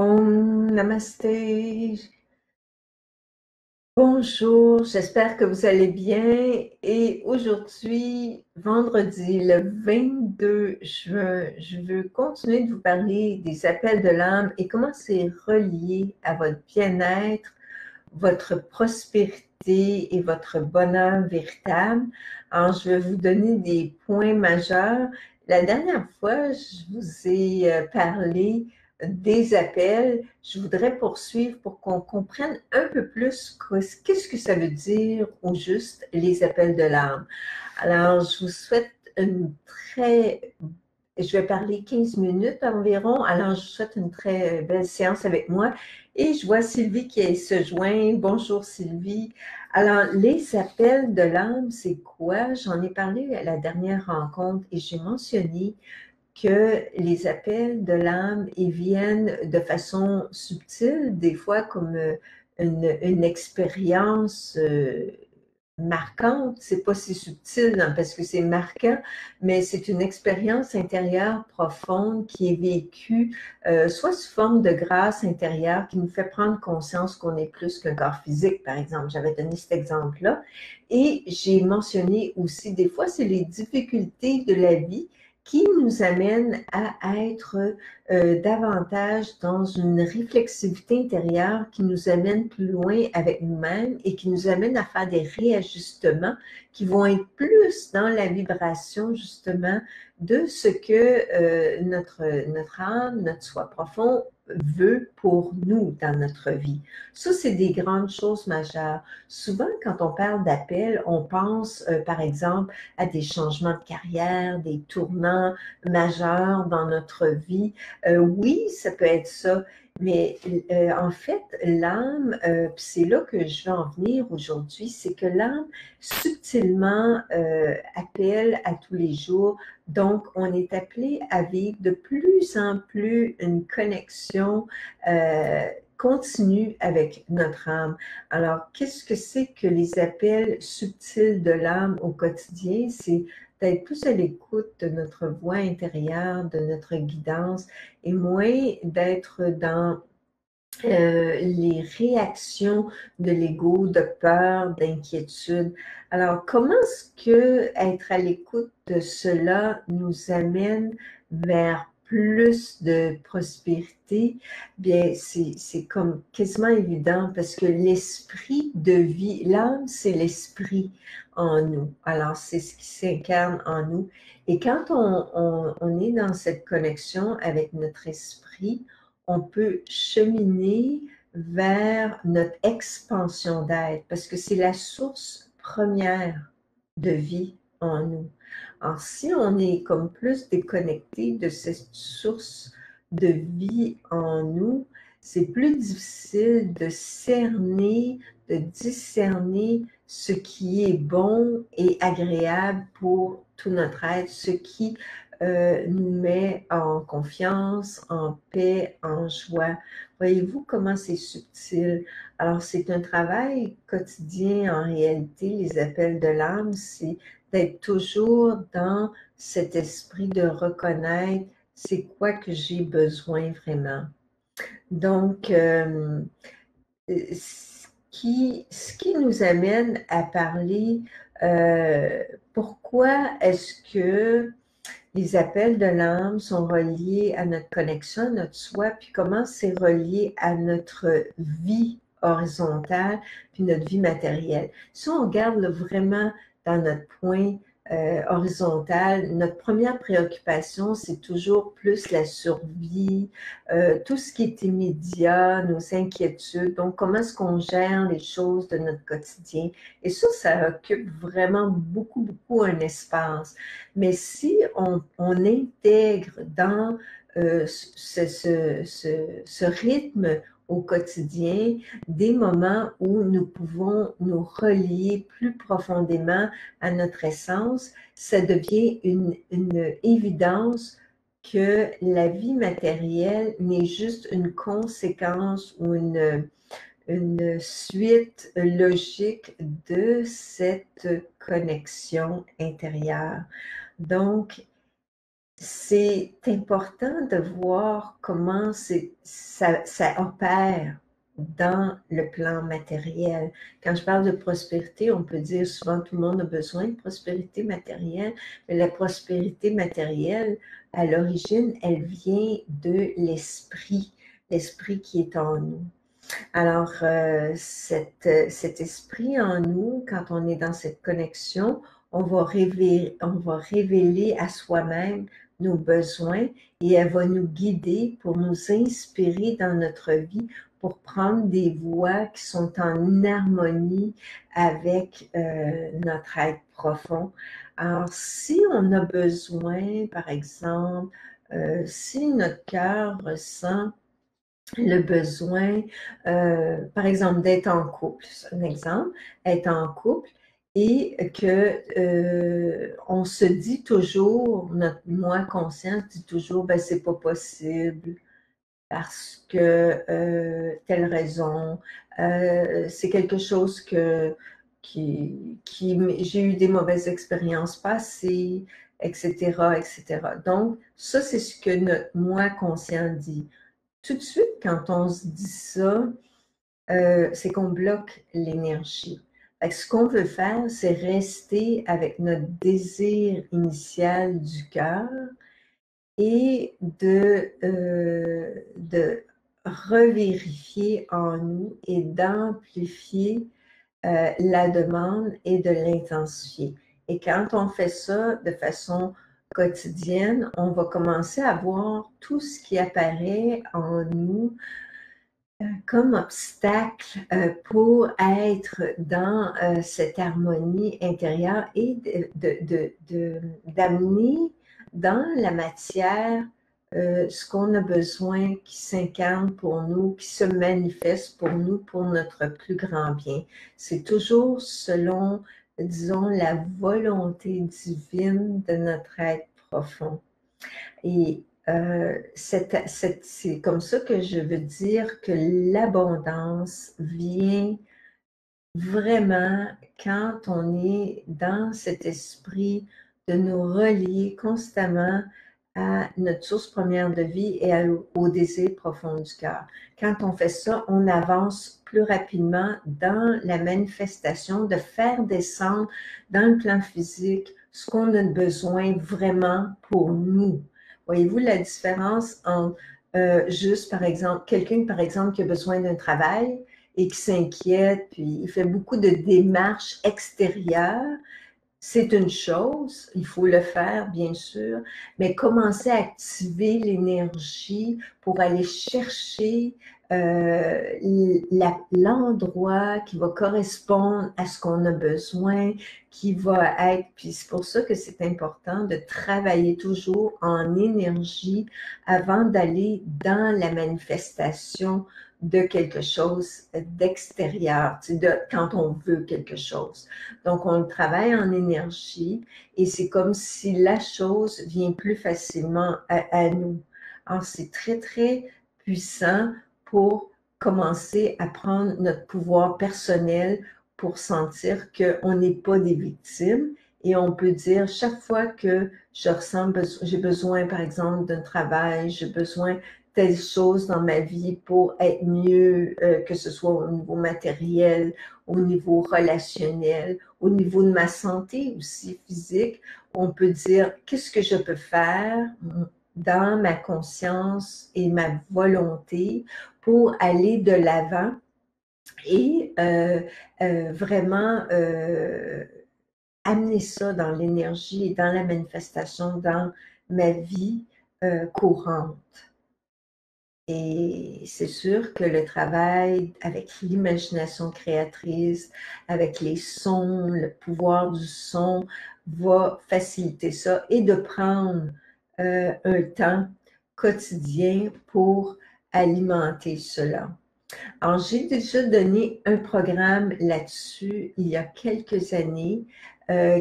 Om Namasté. Bonjour, j'espère que vous allez bien. Et aujourd'hui, vendredi, le 22 juin, je veux continuer de vous parler des appels de l'âme et comment c'est relié à votre bien-être, votre prospérité et votre bonheur véritable. Alors, je vais vous donner des points majeurs. La dernière fois, je vous ai parlé des appels. Je voudrais poursuivre pour qu'on comprenne un peu plus qu'est-ce que ça veut dire au juste les appels de l'âme. Alors, je vous souhaite une très je vais parler 15 minutes environ. Alors, je vous souhaite une très belle séance avec moi. Et je vois Sylvie qui se joint. Bonjour Sylvie. Alors, les appels de l'âme, c'est quoi? J'en ai parlé à la dernière rencontre et j'ai mentionné que les appels de l'âme, ils viennent de façon subtile, des fois comme une expérience marquante, c'est pas si subtil hein, parce que c'est marquant, mais c'est une expérience intérieure profonde qui est vécue soit sous forme de grâce intérieure qui nous fait prendre conscience qu'on est plus qu'un corps physique, par exemple. J'avais donné cet exemple-là. Et j'ai mentionné aussi, des fois, c'est les difficultés de la vie qui nous amènent à être davantage dans une réflexivité intérieure qui nous amène plus loin avec nous-mêmes et qui nous amène à faire des réajustements qui vont être plus dans la vibration justement de ce que notre âme, notre soi profond veut pour nous dans notre vie. Ça, c'est des grandes choses majeures. Souvent, quand on parle d'appel, on pense, par exemple, à des changements de carrière, des tournants majeurs dans notre vie. Oui, ça peut être ça, mais en fait, l'âme, c'est là que je veux en venir aujourd'hui, c'est que l'âme subtilement appelle à tous les jours. Donc, on est appelé à vivre de plus en plus une connexion continue avec notre âme. Alors, qu'est-ce que c'est que les appels subtils de l'âme au quotidien? C'est d'être plus à l'écoute de notre voix intérieure, de notre guidance, et moins d'être dans les réactions de l'ego, de peur, d'inquiétude. Alors, comment est-ce que être à l'écoute de cela nous amène vers plus de prospérité? Bien, c'est comme quasiment évident parce que l'esprit de vie, l'âme, c'est l'esprit en nous. Alors, c'est ce qui s'incarne en nous. Et quand on est dans cette connexion avec notre esprit, on peut cheminer vers notre expansion d'être parce que c'est la source première de vie en nous. Alors, si on est comme plus déconnecté de cette source de vie en nous, c'est plus difficile de cerner, de discerner ce qui est bon et agréable pour tout notre être, ce qui nous met en confiance, en paix, en joie. Voyez-vous comment c'est subtil? Alors, c'est un travail quotidien en réalité, les appels de l'âme, c'est d'être toujours dans cet esprit de reconnaître c'est quoi que j'ai besoin vraiment. Donc, ce qui nous amène à parler, pourquoi est-ce que les appels de l'âme sont reliés à notre connexion, à notre soi, puis comment c'est relié à notre vie horizontale, puis notre vie matérielle. Si on regarde là, vraiment dans notre point horizontal, notre première préoccupation, c'est toujours plus la survie, tout ce qui est immédiat, nos inquiétudes. Donc, comment est-ce qu'on gère les choses de notre quotidien? Et ça occupe vraiment beaucoup, beaucoup un espace. Mais si on intègre dans ce rythme au quotidien des moments où nous pouvons nous relier plus profondément à notre essence, ça devient une évidence que la vie matérielle n'est juste une conséquence ou une suite logique de cette connexion intérieure. Donc, c'est important de voir comment ça opère dans le plan matériel. Quand je parle de prospérité, on peut dire souvent tout le monde a besoin de prospérité matérielle, mais la prospérité matérielle, à l'origine, elle vient de l'esprit qui est en nous. Alors, cet esprit en nous, quand on est dans cette connexion, on va révéler à soi-même nos besoins et elle va nous guider pour nous inspirer dans notre vie, pour prendre des voies qui sont en harmonie avec notre être profond. Alors, si on a besoin, par exemple, si notre cœur ressent le besoin, par exemple, d'être en couple, c'est un exemple, être en couple et que on se dit toujours, notre moi conscient dit toujours, ben c'est pas possible parce que telle raison, c'est quelque chose j'ai eu des mauvaises expériences passées, etc., etc. Donc, ça, c'est ce que notre moi conscient dit. Tout de suite, quand on se dit ça, c'est qu'on bloque l'énergie. Fait que ce qu'on veut faire, c'est rester avec notre désir initial du cœur et de revérifier en nous et d'amplifier la demande et de l'intensifier. Et quand on fait ça de façon quotidienne, on va commencer à voir tout ce qui apparaît en nous comme obstacle pour être dans cette harmonie intérieure et d'amener dans la matière ce qu'on a besoin qui s'incarne pour nous, qui se manifeste pour nous, pour notre plus grand bien. C'est toujours selon, disons, la volonté divine de notre être profond. Et c'est comme ça que je veux dire que l'abondance vient vraiment quand on est dans cet esprit de nous relier constamment à notre source première de vie et au désir profond du cœur. Quand on fait ça, on avance plus rapidement dans la manifestation de faire descendre dans le plan physique ce qu'on a besoin vraiment pour nous. Voyez-vous la différence entre juste, par exemple, quelqu'un, par exemple, qui a besoin d'un travail, et qui s'inquiète, puis il fait beaucoup de démarches extérieures, c'est une chose, il faut le faire, bien sûr, mais commencer à activer l'énergie pour aller chercher l'endroit qui va correspondre à ce qu'on a besoin, qui va être, puis c'est pour ça que c'est important de travailler toujours en énergie avant d'aller dans la manifestation de quelque chose d'extérieur, quand on veut quelque chose. Donc, on travaille en énergie et c'est comme si la chose vient plus facilement à nous. Alors, c'est très, très puissant pour commencer à prendre notre pouvoir personnel pour sentir qu'on n'est pas des victimes et on peut dire chaque fois que je ressens, j'ai besoin par exemple d'un travail, j'ai besoin telle chose dans ma vie pour être mieux, que ce soit au niveau matériel, au niveau relationnel, au niveau de ma santé aussi physique, on peut dire qu'est-ce que je peux faire dans ma conscience et ma volonté pour aller de l'avant et vraiment amener ça dans l'énergie et dans la manifestation dans ma vie courante. Et c'est sûr que le travail avec l'imagination créatrice, avec les sons, le pouvoir du son, va faciliter ça et de prendre un temps quotidien pour alimenter cela. Alors, j'ai déjà donné un programme là-dessus il y a quelques années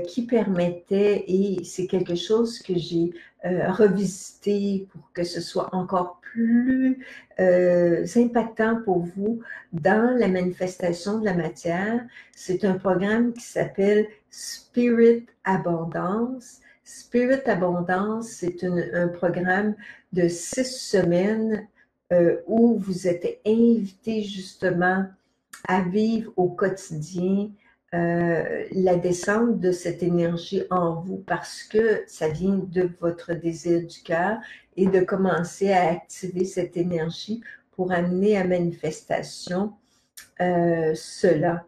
qui permettait, et c'est quelque chose que j'ai revisité pour que ce soit encore plus impactant pour vous dans la manifestation de la matière. C'est un programme qui s'appelle Spirit Abondance. Spirit Abondance, c'est un programme de 6 semaines où vous êtes invité justement à vivre au quotidien la descente de cette énergie en vous parce que ça vient de votre désir du cœur et de commencer à activer cette énergie pour amener à manifestation cela.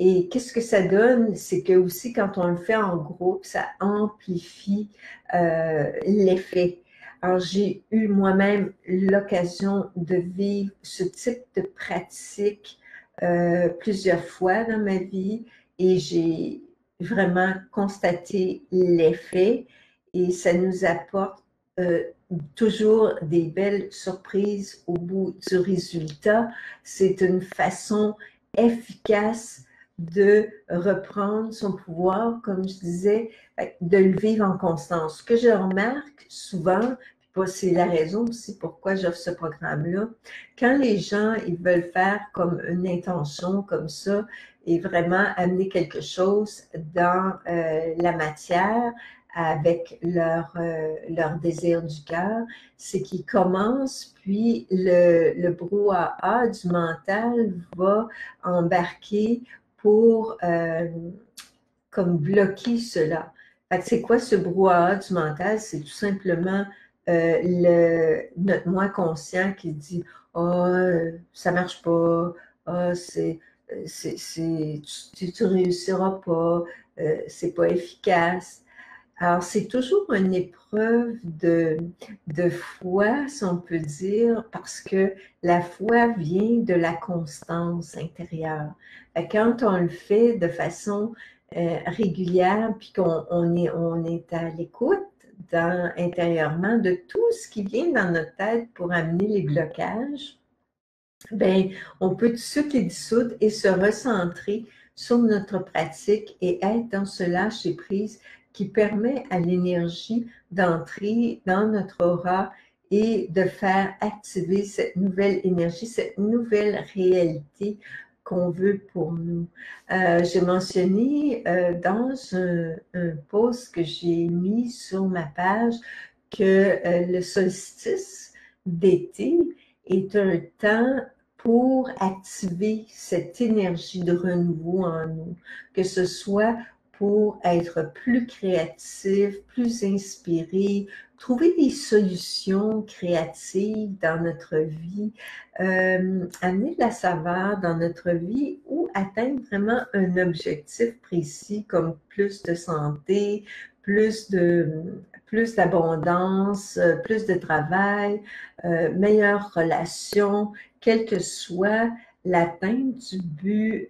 Et qu'est-ce que ça donne? C'est que aussi quand on le fait en groupe, ça amplifie l'effet. Alors, j'ai eu moi-même l'occasion de vivre ce type de pratique plusieurs fois dans ma vie et j'ai vraiment constaté l'effet et ça nous apporte euh, toujours des belles surprises au bout du résultat. C'est une façon efficace de reprendre son pouvoir, comme je disais, de le vivre en constance. Ce que je remarque souvent, c'est la raison aussi pourquoi j'offre ce programme-là, quand les gens ils veulent faire comme une intention comme ça et vraiment amener quelque chose dans la matière avec leur désir du cœur, c'est qu'ils commencent, puis le brouhaha du mental va embarquer pour comme bloquer cela. C'est quoi ce brouhaha du mental? C'est tout simplement notre moi conscient qui dit oh, ça marche pas, oh, tu réussiras pas, c'est pas efficace. Alors, c'est toujours une épreuve de foi, si on peut dire, parce que la foi vient de la constance intérieure. Quand on le fait de façon régulière, puis on est à l'écoute intérieurement de tout ce qui vient dans notre tête pour amener les blocages, ben, on peut tout de suite les dissoudre et se recentrer sur notre pratique et être dans ce lâcher-prise qui permet à l'énergie d'entrer dans notre aura et de faire activer cette nouvelle énergie, cette nouvelle réalité qu'on veut pour nous. J'ai mentionné dans un post que j'ai mis sur ma page que le solstice d'été est un temps pour activer cette énergie de renouveau en nous, que ce soit pour être plus créatif, plus inspiré, trouver des solutions créatives dans notre vie, amener de la saveur dans notre vie ou atteindre vraiment un objectif précis comme plus de santé, plus d'abondance, plus de travail, meilleures relations, quelle que soit l'atteinte du but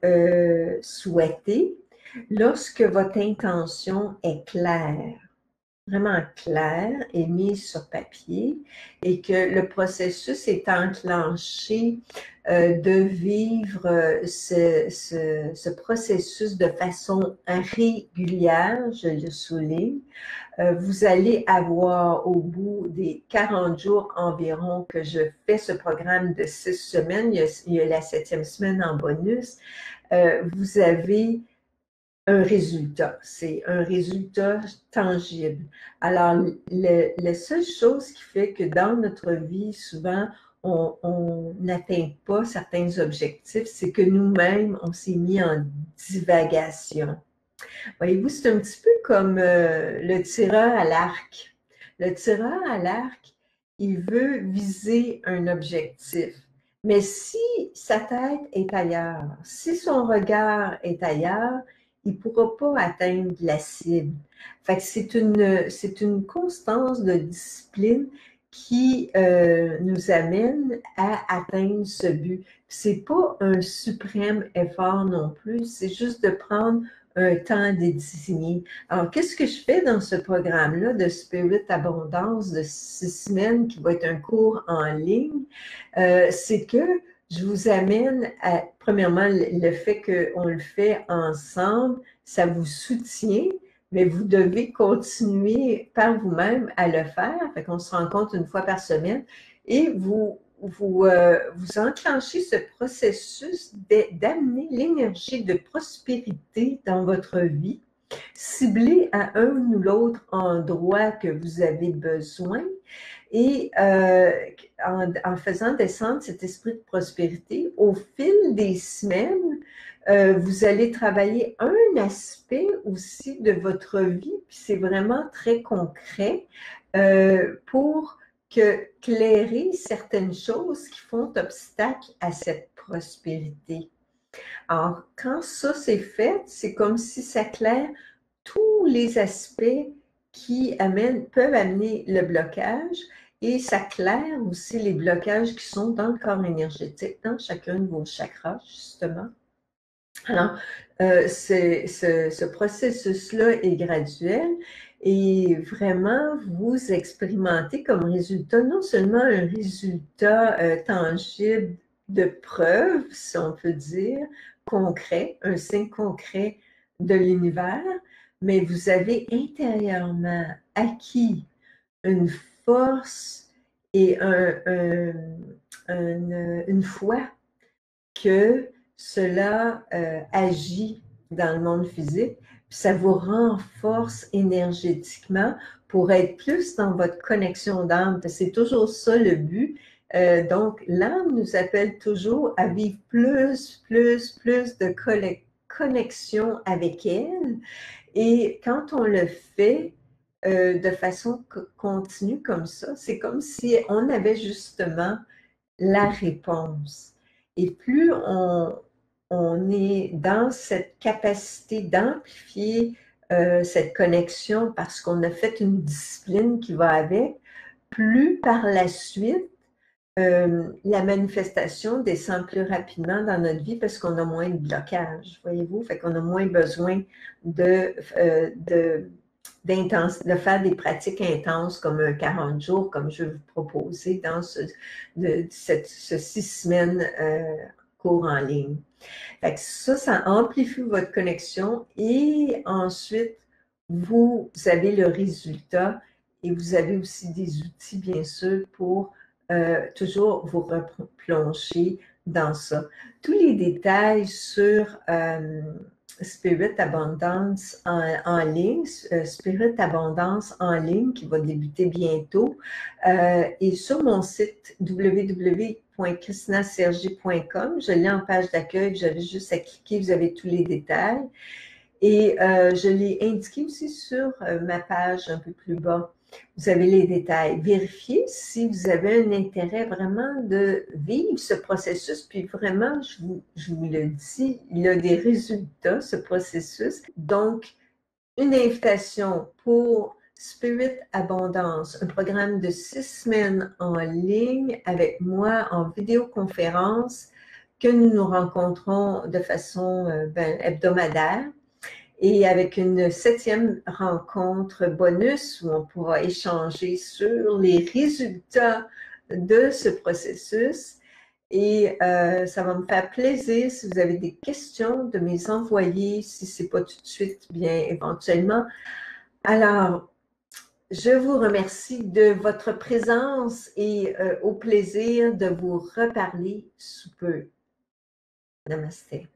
souhaité, lorsque votre intention est claire, vraiment claire et mise sur papier et que le processus est enclenché de vivre ce processus de façon régulière, je le souligne, vous allez avoir au bout des 40 jours environ que je fais ce programme de 6 semaines, il y a la 7e semaine en bonus, vous avez un résultat. C'est un résultat tangible. Alors, la seule chose qui fait que dans notre vie, souvent, on n'atteint pas certains objectifs, c'est que nous-mêmes, on s'est mis en divagation. Voyez-vous, c'est un petit peu comme le tireur à l'arc. Le tireur à l'arc, il veut viser un objectif. Mais si sa tête est ailleurs, si son regard est ailleurs, il ne pourra pas atteindre la cible. Fait que c'est une constance de discipline qui nous amène à atteindre ce but. C'est pas un suprême effort non plus, c'est juste de prendre un temps désigné. Alors, qu'est-ce que je fais dans ce programme-là de Spirit Abondance de 6 semaines qui va être un cours en ligne? C'est que je vous amène à, premièrement, le fait qu'on le fait ensemble, ça vous soutient, mais vous devez continuer par vous-même à le faire. Fait qu'on se rencontre une fois par semaine et vous enclenchez ce processus d'amener l'énergie de prospérité dans votre vie Ciblez à un ou l'autre endroit que vous avez besoin et en faisant descendre cet esprit de prospérité, au fil des semaines, vous allez travailler un aspect aussi de votre vie, puis c'est vraiment très concret pour clairer certaines choses qui font obstacle à cette prospérité. Alors, quand ça c'est fait, c'est comme si ça claire tous les aspects qui peuvent amener le blocage et ça claire aussi les blocages qui sont dans le corps énergétique, dans chacun de vos chakras, justement. Alors, ce processus-là est graduel et vraiment, vous expérimentez comme résultat non seulement un résultat tangible de preuve, si on peut dire, concret, un signe concret de l'univers, mais vous avez intérieurement acquis une force et une foi que cela agit dans le monde physique, puis ça vous renforce énergétiquement pour être plus dans votre connexion d'âme. C'est toujours ça le but. Donc, l'âme nous appelle toujours à vivre plus de connexion avec elle. Et quand on le fait de façon continue comme ça, c'est comme si on avait justement la réponse. Et plus on est dans cette capacité d'amplifier cette connexion parce qu'on a fait une discipline qui va avec, plus par la suite, la manifestation descend plus rapidement dans notre vie parce qu'on a moins de blocage, voyez-vous? Fait qu'on a moins besoin de faire des pratiques intenses comme un 40 jours, comme je vais vous proposer dans ce 6 semaines cours en ligne. Fait que ça amplifie votre connexion et ensuite, vous avez le résultat et vous avez aussi des outils, bien sûr, pour toujours vous replonger dans ça. Tous les détails sur Spirit Abondance en ligne, Spirit Abondance en ligne qui va débuter bientôt, et sur mon site www.christinasergi.com, je l'ai en page d'accueil, vous avez juste à cliquer, vous avez tous les détails. Et je l'ai indiqué aussi sur ma page un peu plus bas. Vous avez les détails. Vérifiez si vous avez un intérêt vraiment de vivre ce processus. Puis vraiment, je vous le dis, il a des résultats, ce processus. Donc, une invitation pour Spirit Abondance, un programme de 6 semaines en ligne avec moi en vidéoconférence que nous nous rencontrons de façon hebdomadaire. Et avec une 7e rencontre bonus où on pourra échanger sur les résultats de ce processus. Et ça va me faire plaisir si vous avez des questions de me les envoyer, si ce n'est pas tout de suite, bien éventuellement. Alors, je vous remercie de votre présence et au plaisir de vous reparler sous peu. Namasté.